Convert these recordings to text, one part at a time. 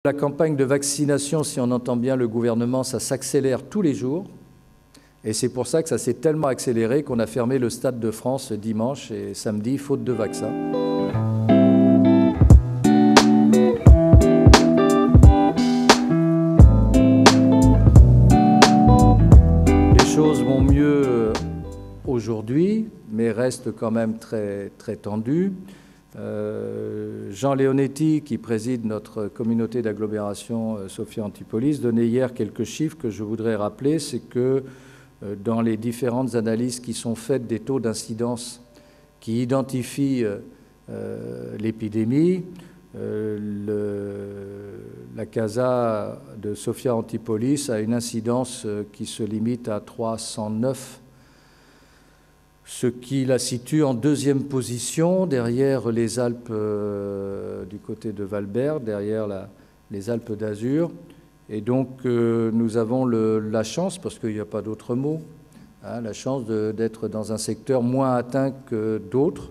La campagne de vaccination, si on entend bien le gouvernement, ça s'accélère tous les jours. Et c'est pour ça que ça s'est tellement accéléré qu'on a fermé le Stade de France dimanche et samedi, faute de vaccins. Les choses vont mieux aujourd'hui, mais restent quand même très tendues. Jean Leonetti, qui préside notre communauté d'agglomération Sophia Antipolis, donnait hier quelques chiffres que je voudrais rappeler. C'est que dans les différentes analyses qui sont faites des taux d'incidence qui identifient l'épidémie, la CASA de Sophia Antipolis a une incidence qui se limite à 309, ce qui la situe en deuxième position, derrière les Alpes du côté de Valbert, derrière les Alpes d'Azur. Et donc nous avons la chance, parce qu'il n'y a pas d'autre mot, la chance d'être dans un secteur moins atteint que d'autres,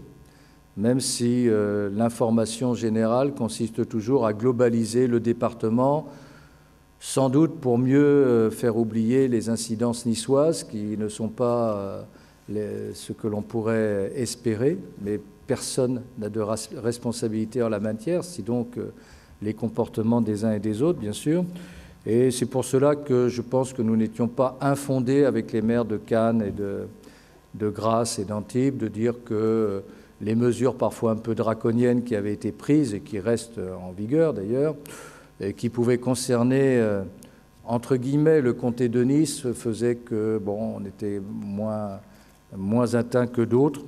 même si l'information générale consiste toujours à globaliser le département, sans doute pour mieux faire oublier les incidences niçoises qui ne sont pas ce que l'on pourrait espérer, mais personne n'a de responsabilité en la matière, si donc les comportements des uns et des autres, bien sûr. Et c'est pour cela que je pense que nous n'étions pas infondés avec les maires de Cannes et de Grasse et d'Antibes de dire que les mesures parfois un peu draconiennes qui avaient été prises et qui restent en vigueur d'ailleurs, et qui pouvaient concerner entre guillemets le comté de Nice, faisaient que bon, on était moins atteint que d'autres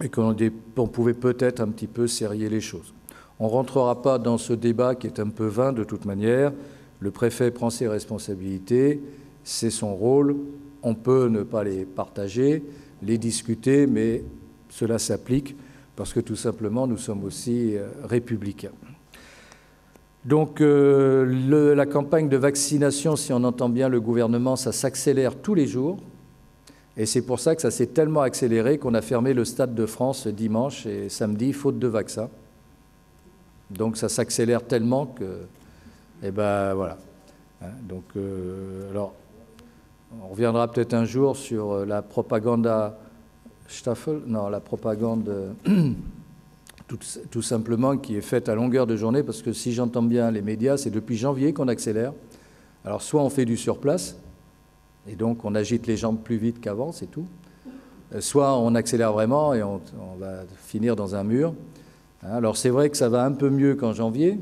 et qu'on pouvait peut-être un petit peu serrer les choses. On ne rentrera pas dans ce débat qui est un peu vain de toute manière. Le préfet prend ses responsabilités, c'est son rôle. On peut ne pas les partager, les discuter, mais cela s'applique parce que tout simplement nous sommes aussi républicains. Donc la campagne de vaccination, si on entend bien le gouvernement, ça s'accélère tous les jours. Et c'est pour ça que ça s'est tellement accéléré qu'on a fermé le Stade de France dimanche et samedi, faute de vaccins. Donc ça s'accélère tellement que, eh ben voilà. Donc, alors, on reviendra peut-être un jour sur la propagande Staffel, non, la propagande tout simplement qui est faite à longueur de journée, parce que si j'entends bien les médias, c'est depuis janvier qu'on accélère. Alors soit on fait du surplace, et donc on agite les jambes plus vite qu'avant, c'est tout. Soit on accélère vraiment et on va finir dans un mur. Alors c'est vrai que ça va un peu mieux qu'en janvier,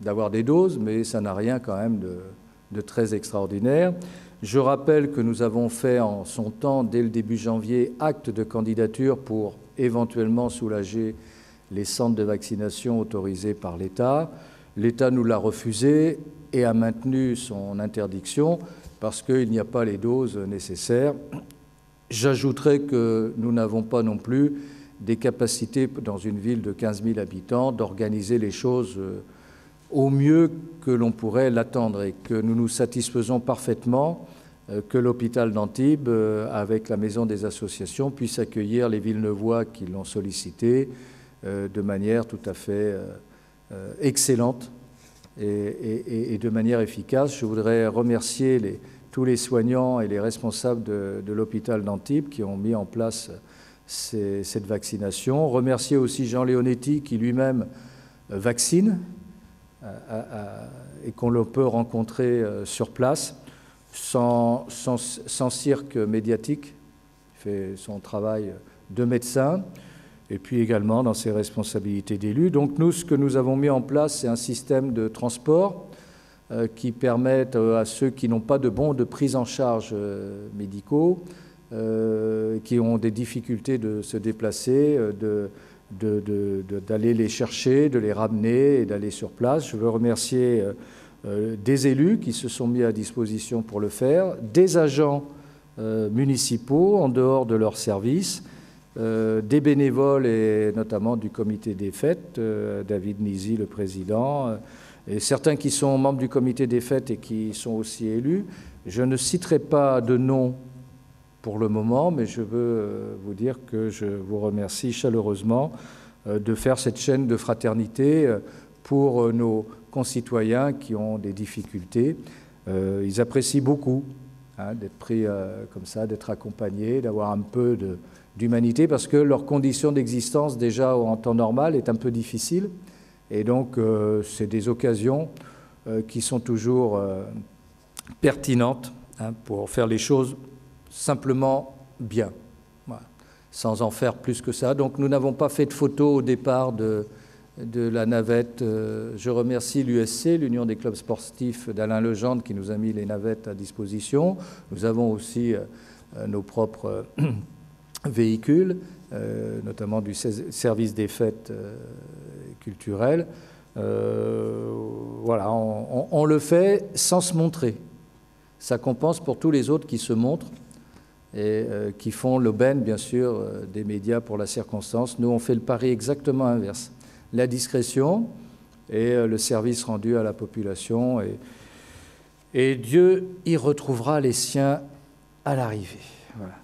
d'avoir des doses, mais ça n'a rien quand même de très extraordinaire. Je rappelle que nous avons fait en son temps, dès le début janvier, acte de candidature pour éventuellement soulager les centres de vaccination autorisés par l'État. L'État nous l'a refusé et a maintenu son interdiction parce qu'il n'y a pas les doses nécessaires. J'ajouterai que nous n'avons pas non plus des capacités dans une ville de 15 000 habitants d'organiser les choses au mieux que l'on pourrait l'attendre et que nous nous satisfaisons parfaitement que l'hôpital d'Antibes, avec la maison des associations, puisse accueillir les Villeneuvois qui l'ont sollicité de manière tout à fait excellente et de manière efficace. Je voudrais remercier tous les soignants et les responsables de l'hôpital d'Antibes qui ont mis en place cette vaccination. Remercier aussi Jean Leonetti qui lui-même vaccine et qu'on le peut rencontrer sur place sans cirque médiatique. Il fait son travail de médecin et puis également dans ses responsabilités d'élu. Donc nous, ce que nous avons mis en place, c'est un système de transport qui permet à ceux qui n'ont pas de bons de prise en charge médicaux, qui ont des difficultés de se déplacer, d'aller les chercher, de les ramener et d'aller sur place. Je veux remercier des élus qui se sont mis à disposition pour le faire, des agents municipaux en dehors de leur service, des bénévoles et notamment du comité des fêtes, David Nizy, le président, et certains qui sont membres du comité des fêtes et qui sont aussi élus. Je ne citerai pas de nom pour le moment, mais je veux vous dire que je vous remercie chaleureusement de faire cette chaîne de fraternité pour nos concitoyens qui ont des difficultés. Ils apprécient beaucoup d'être pris comme ça, d'être accompagnés, d'avoir un peu d'humanité, parce que leur condition d'existence, déjà en temps normal, est un peu difficile. Et donc, c'est des occasions qui sont toujours pertinentes pour faire les choses simplement bien, voilà, sans en faire plus que ça. Donc, nous n'avons pas fait de photo au départ de la navette. Je remercie l'USC, l'Union des clubs sportifs d'Alain Legendre, qui nous a mis les navettes à disposition. Nous avons aussi nos propres véhicules, notamment du service des fêtes culturelles. Voilà, on le fait sans se montrer. Ça compense pour tous les autres qui se montrent et qui font l'aubaine, bien sûr, des médias pour la circonstance. Nous, on fait le pari exactement inverse. La discrétion et le service rendu à la population. Et Dieu y retrouvera les siens à l'arrivée. Voilà.